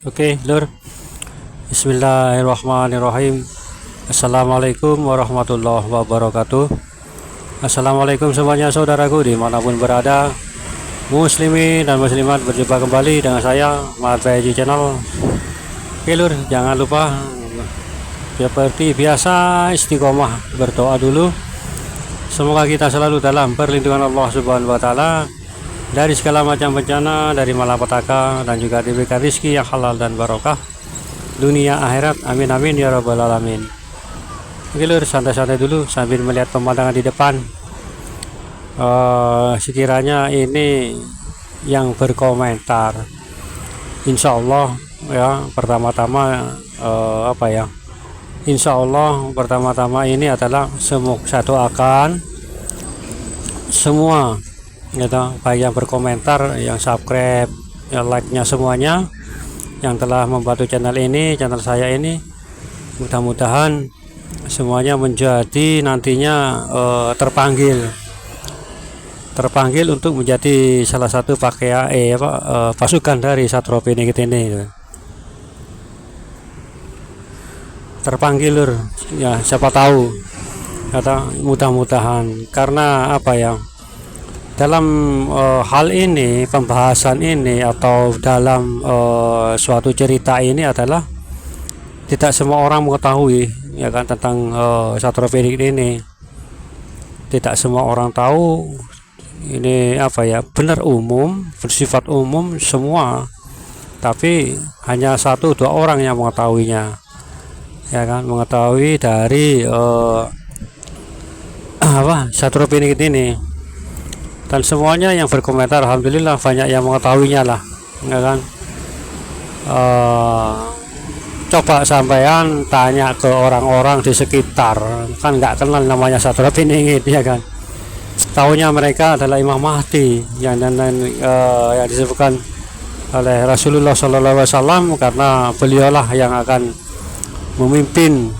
Oke, Lur. Bismillahirrahmanirrahim. Assalamualaikum warahmatullahi wabarakatuh. Assalamualaikum semuanya saudaraku dimanapun berada, muslimin dan muslimat, berjumpa kembali dengan saya Mat Bayi Channel. Oke Lur, jangan lupa seperti biasa istiqomah berdoa dulu. Semoga kita selalu dalam perlindungan Allah Subhanahu wa taala dari segala macam bencana, dari malapetaka, dan juga diberikan rezeki yang halal dan barokah dunia akhirat. Amin amin ya rabbal alamin. Oke Lur, santai-santai dulu sambil melihat pemandangan di depan. Sekiranya ini yang berkomentar, insya Allah ya, pertama-tama insya Allah pertama-tama ini adalah semoga saya doakan semua gitu, baik yang berkomentar, yang subscribe, yang like-nya, semuanya yang telah membantu channel saya ini, mudah-mudahan semuanya menjadi nantinya terpanggil untuk menjadi salah satu pasukan dari Satro Piningit ini. Terpanggil Lur ya, siapa tahu kata, mudah-mudahan, karena dalam hal ini, pembahasan ini, atau dalam suatu cerita ini adalah tidak semua orang mengetahui ya kan tentang Satro Piningit ini. Tidak semua orang tahu ini benar umum, bersifat umum semua, tapi hanya 1-2 orang yang mengetahuinya ya kan, mengetahui dari Satro Piningit ini. Dan semuanya yang berkomentar alhamdulillah banyak yang mengetahuinya lah ya kan. Coba sampean tanya ke orang-orang di sekitar, kan nggak kenal namanya Satro Piningit ya kan. Tahunya mereka adalah Imam Mahdi yang disebutkan oleh Rasulullah SAW, karena beliaulah yang akan memimpin,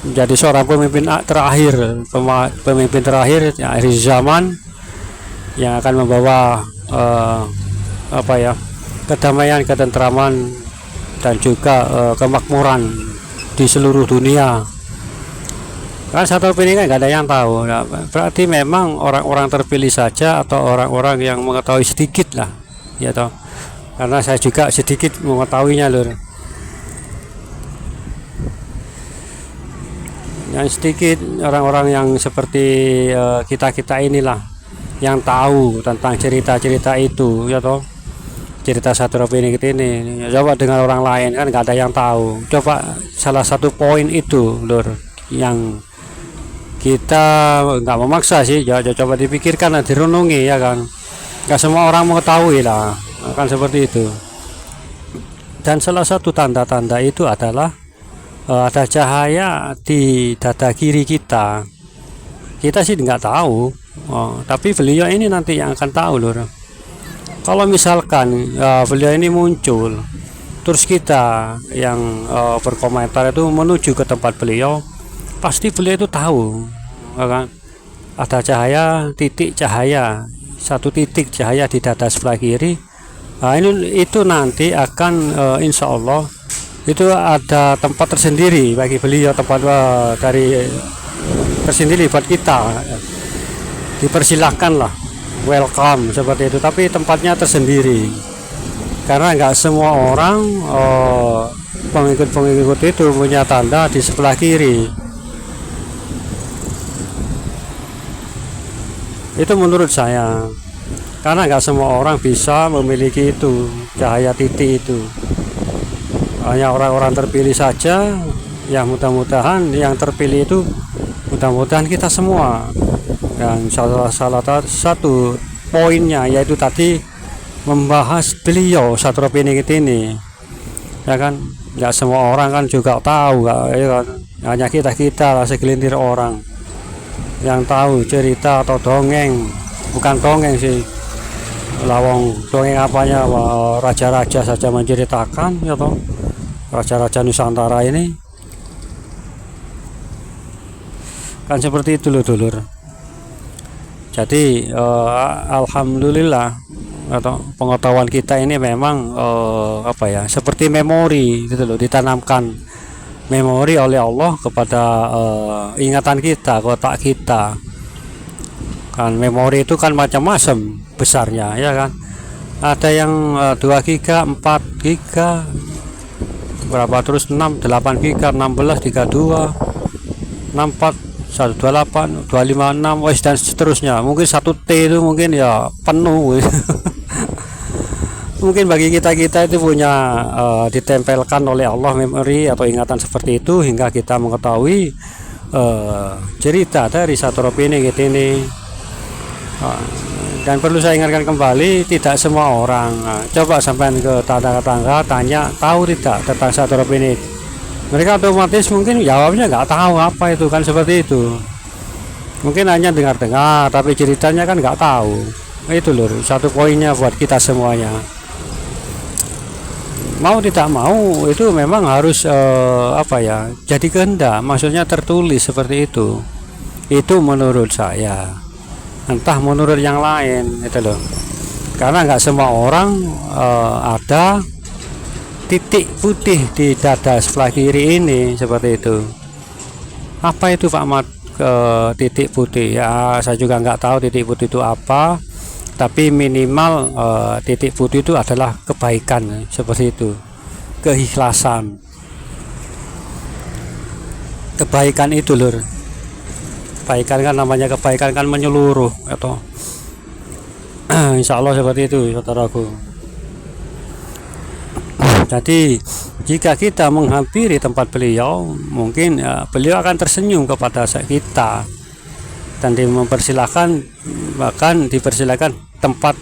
menjadi seorang pemimpin terakhir, pemimpin terakhir ya, akhir zaman, yang akan membawa kedamaian, ketentraman, dan juga kemakmuran di seluruh dunia. Kan Satro Piningit nggak ada yang tahu, nah, berarti memang orang-orang terpilih saja, atau orang-orang yang mengetahui sedikit lah ya toh. Karena saya juga sedikit mengetahuinya Lur, yang sedikit orang-orang yang seperti kita inilah yang tahu tentang cerita-cerita itu ya toh, cerita Satro Piningit ini. Coba dengan orang lain kan nggak ada yang tahu. Coba salah satu poin itu Lur, yang kita nggak memaksa sih ya, coba dipikirkan dan direnungi ya kan. Nggak semua orang mengetahui lah, kan seperti itu. Dan salah satu tanda-tanda itu adalah ada cahaya di dada kiri kita. Kita sih nggak tahu, tapi beliau ini nanti yang akan tahu Lur. Kalau misalkan beliau ini muncul, terus kita yang berkomentar itu menuju ke tempat beliau, pasti beliau itu tahu kan? Ada cahaya, satu titik cahaya di dada sebelah kiri. Nah, itu nanti akan insya Allah itu ada tempat tersendiri bagi beliau, tempat dari tersendiri buat kita, dipersilahkan lah, welcome seperti itu, tapi tempatnya tersendiri, karena nggak semua orang pengikut-pengikut itu punya tanda di sebelah kiri. Itu menurut saya, karena nggak semua orang bisa memiliki itu, cahaya titik itu, hanya orang-orang terpilih saja. Ya mudah-mudahan yang terpilih itu, mudah-mudahan kita semua. Dan salah satu poinnya yaitu tadi membahas beliau Satro Piningit ini ya kan. Nggak semua orang kan juga tahu ya kan? Hanya kita lah, segelintir orang yang tahu cerita atau dongeng, bukan dongeng sih, lawang dongeng apanya, raja-raja saja menceritakan ya toh, raja-raja Nusantara ini kan seperti itu loh dulur. Jadi alhamdulillah atau pengetahuan kita ini memang apa ya, seperti memori gitu loh, ditanamkan memori oleh Allah kepada ingatan kita, kotak kita. Kan memori itu kan macam-macam besarnya ya kan. Ada yang 2 giga, 4 giga, berapa terus 6, 8 giga, 16, 32, 64, 128, 256, wes dan seterusnya. Mungkin 1 T itu mungkin ya penuh. Mungkin bagi kita itu punya ditempelkan oleh Allah memori atau ingatan seperti itu, hingga kita mengetahui cerita dari Satrop ini gitu ini. Dan perlu saya ingatkan kembali, tidak semua orang, coba sampai ke tetangga tanya, tahu tidak tentang Satrop ini, mereka otomatis mungkin jawabnya nggak tahu apa itu kan, seperti itu. Mungkin hanya dengar-dengar, tapi ceritanya kan nggak tahu. Itu loh satu poinnya buat kita semuanya. Mau tidak mau itu memang harus apa ya, jadi kehendak, maksudnya tertulis seperti itu. Itu menurut saya. Entah menurut yang lain itu loh, karena nggak semua orang ada titik putih di dada sebelah kiri ini seperti itu. Apa itu Pak Mat, titik putih ya? Saya juga nggak tahu titik putih itu apa, tapi minimal titik putih itu adalah kebaikan seperti itu, keikhlasan, kebaikan itu lur. Kebaikan kan namanya, kebaikan kan menyeluruh atau insya Allah seperti itu saudaraku. Jadi jika kita menghampiri tempat beliau, mungkin beliau akan tersenyum kepada kita dan mempersilahkan, bahkan dipersilakan tempat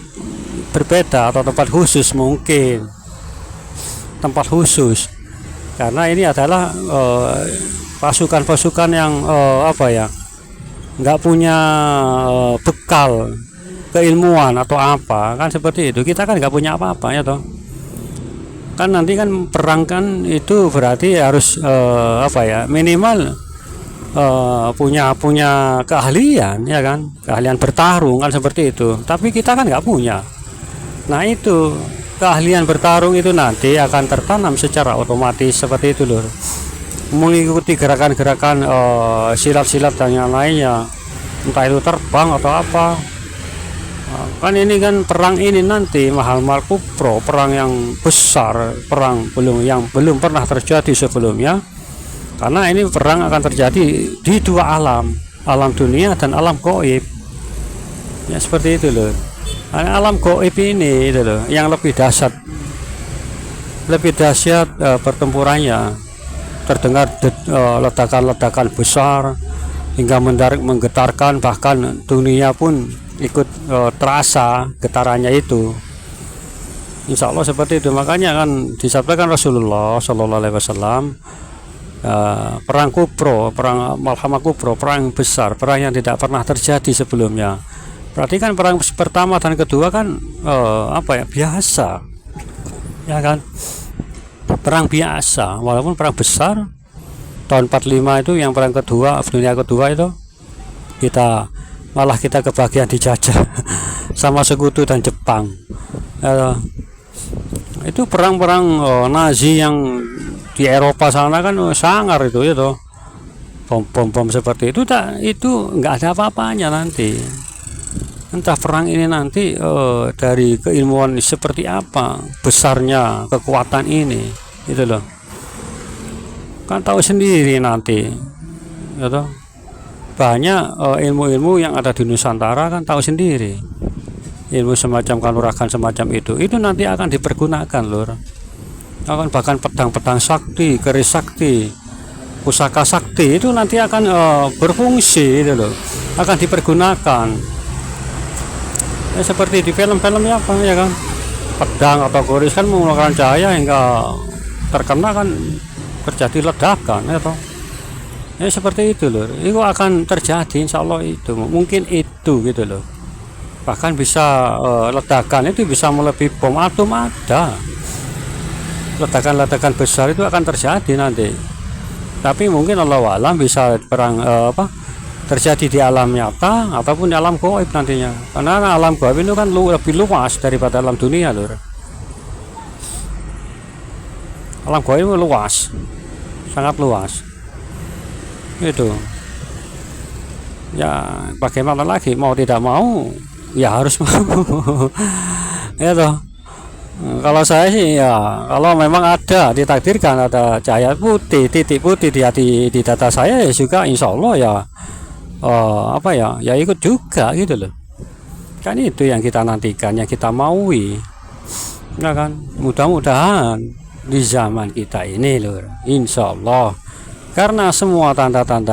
berbeda atau tempat khusus, mungkin tempat khusus, karena ini adalah pasukan-pasukan yang apa ya, nggak punya bekal keilmuan atau apa kan, seperti itu. Kita kan nggak punya apa-apa ya toh kan, nanti kan perang kan itu berarti harus apa ya, minimal punya keahlian ya kan, keahlian bertarung kan, seperti itu. Tapi kita kan nggak punya. Nah itu keahlian bertarung itu nanti akan tertanam secara otomatis seperti itu loh, mengikuti gerakan-gerakan silat-silat dan yang lainnya, entah itu terbang atau apa. Kan ini kan perang ini nanti mahal-mahal kupro, perang yang besar, perang yang belum pernah terjadi sebelumnya, karena ini perang akan terjadi di 2 alam, alam dunia dan alam gaib ya, seperti itu loh. Alam gaib ini itu loh yang lebih dahsyat pertempurannya. Terdengar ledakan-ledakan besar hingga menggetarkan, bahkan dunia pun ikut terasa getarannya itu. Insya Allah seperti itu. Makanya kan disabdakan Rasulullah Shallallahu Alaihi Wasallam, perang kubro, perang malhamah kubro, perang besar, perang yang tidak pernah terjadi sebelumnya. Berarti kan perang pertama dan kedua kan apa ya, biasa ya kan, perang biasa, walaupun perang besar tahun 45 itu yang perang kedua, dunia kedua itu kita kebagian dijajah sama sekutu dan Jepang. Itu perang-perang Nazi yang di Eropa sana kan sangar itu ya toh, bom seperti itu. Itu nggak ada apa-apanya nanti. Entah perang ini nanti dari keilmuan seperti apa besarnya kekuatan ini, itu loh. Kan tahu sendiri nanti, ya toh. Banyak ilmu-ilmu yang ada di Nusantara kan tahu sendiri. Ilmu semacam kanuragan semacam itu nanti akan dipergunakan lur. Akan bahkan pedang-pedang sakti, keris sakti, pusaka sakti itu nanti akan berfungsi, itu loh. Akan dipergunakan. Ya, seperti di film-film ya apa ya kan, pedang atau keris kan mengeluarkan cahaya hingga terkena kan terjadi ledakan ya toh. Ya seperti itu loh, itu akan terjadi insya Allah. Itu mungkin itu gitu loh, bahkan bisa ledakan itu bisa melebihi bom atom. Ada ledakan-ledakan besar itu akan terjadi nanti, tapi mungkin Allah alam bisa perang terjadi di alam nyata ataupun di alam gaib nantinya, karena alam gaib itu kan lebih luas daripada alam dunia lur. Alam gaib itu luas, sangat luas itu ya. Bagaimana lagi, mau tidak mau ya harus mau ya toh. Kalau saya sih ya, kalau memang ada ditakdirkan ada cahaya putih, titik putih di hati di data saya ya juga insya Allah ya, apa ya, ya ikut juga gitu loh. Kan itu yang kita nantikan, yang kita maui, ya kan. Mudah-mudahan di zaman kita ini loh, insya Allah, karena semua tanda-tanda